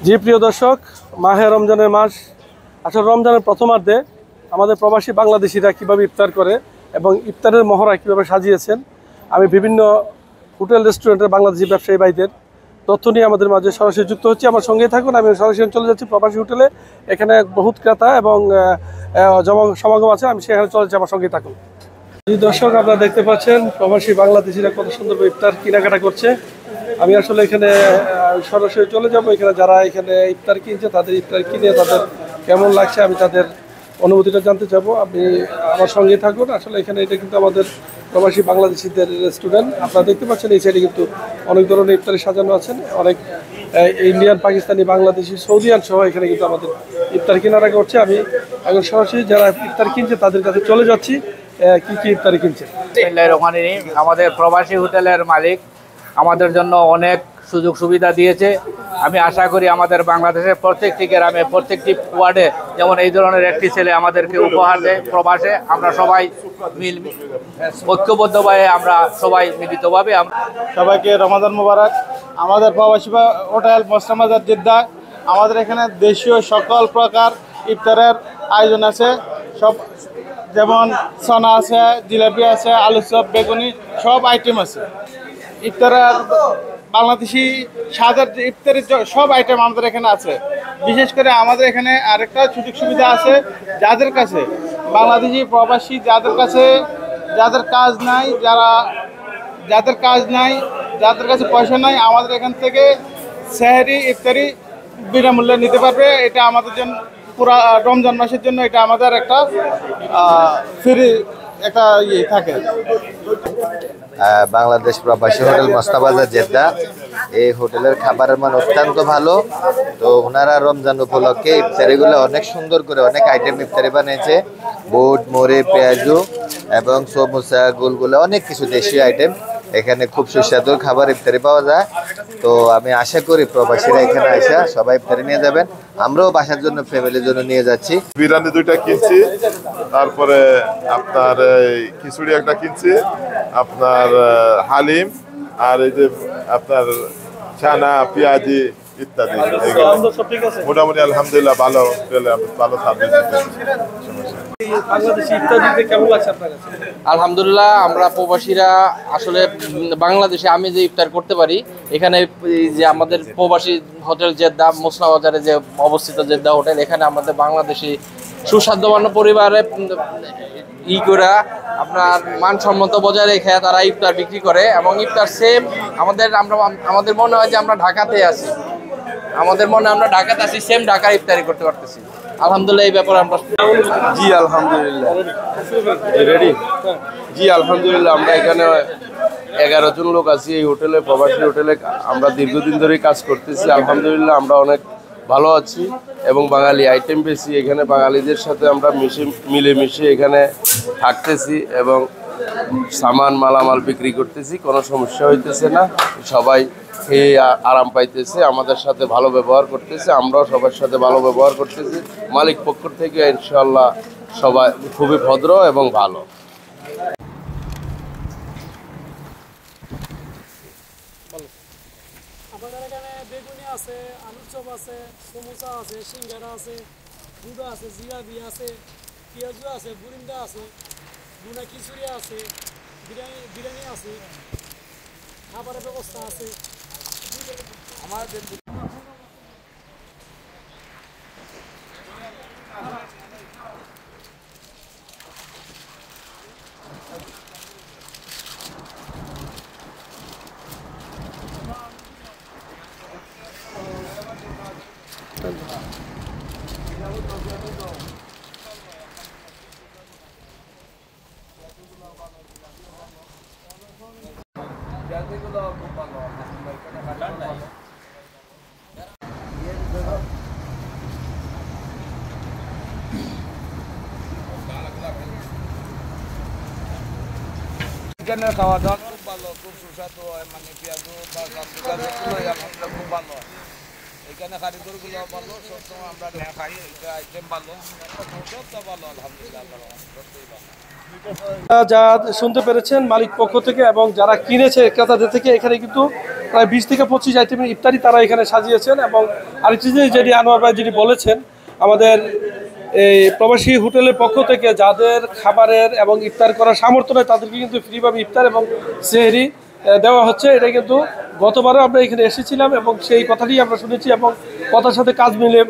জি প্রিয় দর্শক, মাহে রমজানের মাস। আসলে রমজানের প্রথমার্ধে আমাদের প্রবাসী বাংলাদেশিরা কীভাবে ইফতার করে এবং ইফতারের মহড়া কীভাবে সাজিয়েছেন, আমি বিভিন্ন হোটেল রেস্টুরেন্টের বাংলাদেশি ব্যবসায়ী ভাইদের তথ্য নিয়ে আমাদের মাঝে সরাসরি যুক্ত হচ্ছি। আমার সঙ্গেই থাকুন। আমি সরাসরি চলে যাচ্ছি প্রবাসী হোটেলে। এখানে বহুত ক্রেতা এবং সমাগম আছে, আমি সেখানে চলে যাচ্ছি। আমার সঙ্গেই থাকুন। জি দর্শক, আপনারা দেখতে পাচ্ছেন প্রবাসী বাংলাদেশিরা কত সুন্দর ইফতার কেনাকাটা করছে। আমি আসলে এখানে সরাসরি চলে যাব। এখানে যারা এখানে ইফতার কিনছে তাদের ইফতার কিনে তাদের কেমন লাগছে আমি তাদের অনুভূতিটা জানতে চাবো। আপনি আমার সঙ্গে থাকুন। আসলে এখানে এটা কিন্তু আমাদের প্রবাসী বাংলাদেশিদের রেস্টুরেন্ট। আপনারা দেখতে পাচ্ছেন এই সাইডে কিন্তু অনেক ধরনের ইফতারি সাজানো আছেন। অনেক ইন্ডিয়ান, পাকিস্তানি, বাংলাদেশি, সৌদিয়ান সহ এখানে কিন্তু আমাদের ইফতার কেনারা করছে। আমি এখন সরাসরি যারা ইফতার কিনছে তাদের কাছে চলে যাচ্ছি। কি কি ইফতারি কিনছে? আমাদের প্রবাসী হোটেলের মালিক আমাদের জন্য অনেক সুযোগ সুবিধা দিয়েছে। আমি আশা করি আমাদের বাংলাদেশের প্রত্যেকটি গ্রামে, প্রত্যেকটি ওয়ার্ডে যেমন এই ধরনের একটি ছেলে আমাদেরকে উপহার দেয়। প্রবাসে আমরা সবাই ঐক্যবদ্ধভাবে আমরা সবাই মিলিতভাবে সবাইকে রমাদান মোবারক। আমাদের প্রবাসী হোটেল মসলা বাজার জেদ্দা, আমাদের এখানে দেশীয় সকল প্রকার ইফতারের আয়োজন আছে। সব যেমন ছানা আছে, জিলাপি আছে, আলু চপ, বেগুনি, সব আইটেম আছে। ইফতারের বাংলাদেশি স্বাদের ইফতারের সব আইটেম আমাদের এখানে আছে। বিশেষ করে আমাদের এখানে আরেকটা সুযোগ সুবিধা আছে, যাদের কাছে বাংলাদেশি প্রবাসী, যাদের কাজ নাই, যাদের কাছে পয়সা নাই, আমাদের এখান থেকে সেহরি ইফতারি বিনামূল্যে নিতে পারবে। এটা আমাদের জন্য পুরা রমজান মাসের জন্য এটা আমাদের একটা ফ্রি একটা ইয়ে থাকে। বাংলাদেশ প্রবাসী হোটেল মসলা বাজার জেদ্দা, এই হোটেলের খাবারের মান অত্যন্ত ভালো। তো ওনারা রমজান উপলক্ষে ইফতারিগুলো অনেক সুন্দর করে অনেক আইটেম ইফতারি বানিয়েছে। বুট, মুড়ি, পেঁয়াজু এবং সমোসা, গুলগুলা, অনেক কিছু দেশীয় আইটেম। এখানে খুব সুস্বাদু খাবার ইফতারি পাওয়া যায়। তো আমি আশা করি প্রবাসীরা এখানে আসা সবাই ইফতারি নিয়ে যাবেন। আমরাও বাসার জন্য, ফ্যামিলির জন্য নিয়ে যাচ্ছি। বিরিয়ানি 2টা কিনছি, তারপরে আপনার খিচুড়ি একটা কিনছি, আপনার হালিম, আর এই যে আপনার ছানা, পেঁয়াজি ইত্যাদি। মোটামুটি আলহামদুলিল্লাহ ভালো সার্ভিস। আলহামদুলিল্লাহ, আমরা প্রবাসীরা আসলে বাংলাদেশে আমি যে ইফতার করতে পারি, এখানে যে আমাদের প্রবাসী হোটেল জেদ্দা মসলা বাজারে যে অবস্থিত জেদ্দা হোটেল, এখানে আমাদের বাংলাদেশি সুস্বাদুমান্য পরিবারে করা আপনার মানসম্মত বজায় রেখে তারা ইফতার বিক্রি করে এবং ইফতার সেম আমাদের মনে হয় যে আমরা ঢাকাতে আছি। আমরা ঢাকাতে আছি, সেম ঢাকার ইফতারি করতে পারতেছি। আলহামদুলিল্লাহ, এই ব্যাপারে আমরা জি আলহামদুলিল্লাহ রেডি। জি আলহামদুলিল্লাহ, আমরা এখানে 11 জন লোক আছি এই হোটেলে, প্রবাসী হোটেলে। আমরা দীর্ঘদিন ধরেই কাজ করতেছি। আলহামদুলিল্লাহ, আমরা অনেক ভালো আছি এবং বাঙালি আইটেম বেশি। এখানে বাঙালিদের সাথে আমরা মিলেমিশে এখানে থাকতেছি এবং সামান মালামাল বিক্রি করতেছি। কোনো সমস্যা হইতেছে না, সবাই খেয়ে আরাম পাইতেছে, আমাদের সাথে ভালো ব্যবহার করতেছে, আমরাও সবার সাথে ভালো ব্যবহার করতেছি। মালিক পক্ষ থেকে ইনশাআল্লাহ সবাই খুবই ভদ্র এবং ভালো। আমাদের এখানে বেগুনি আছে, আলুর চপ আছে, সমোসা আছে, সিঙ্গারা আছে, দুধ আছে, জিলাপি আছে, পেঁয়াজু আছে, বুরিন্দা আছে, বুনা খিচুড়ি আছে, বিরিয়ানি আছে, খাবারের ব্যবস্থা আছে। আমাদের এখানে খাওয়া দাওয়া খুব ভালো, খুব সুস্বাদু হয়। মানে পেঁয়াজু বা আলহামদুলিল্লাহ খুব ভালো। এখানে কারিগরগুলো ভালো, সবসময় আমরা খাই, এটা আইটেম ভালো, সবটা ভালো আলহামদুলিল্লাহ, সত্যিই ভালো। যা শুনতে পেরেছেন মালিক পক্ষ থেকে এবং যারা কিনেছে ক্রেতাদের থেকে, এখানে কিন্তু প্রায় 20 থেকে 25 আইটেমের ইফতারি তারা এখানে সাজিয়েছেন। এবং আরেকটি জিনিস যেটি আনোয়ার ভাই যিনি বলেছেন, আমাদের এই প্রবাসী হোটেলের পক্ষ থেকে যাদের খাবারের এবং ইফতার করার সামর্থ্য নেই তাদেরকে কিন্তু ফ্রিভাবে ইফতার এবং সেহরি দেওয়া হচ্ছে। এটা কিন্তু গতবারও আমরা এখানে এসেছিলাম এবং সেই কথাটি আমরা শুনেছি এবং কথার সাথে কাজ মিলে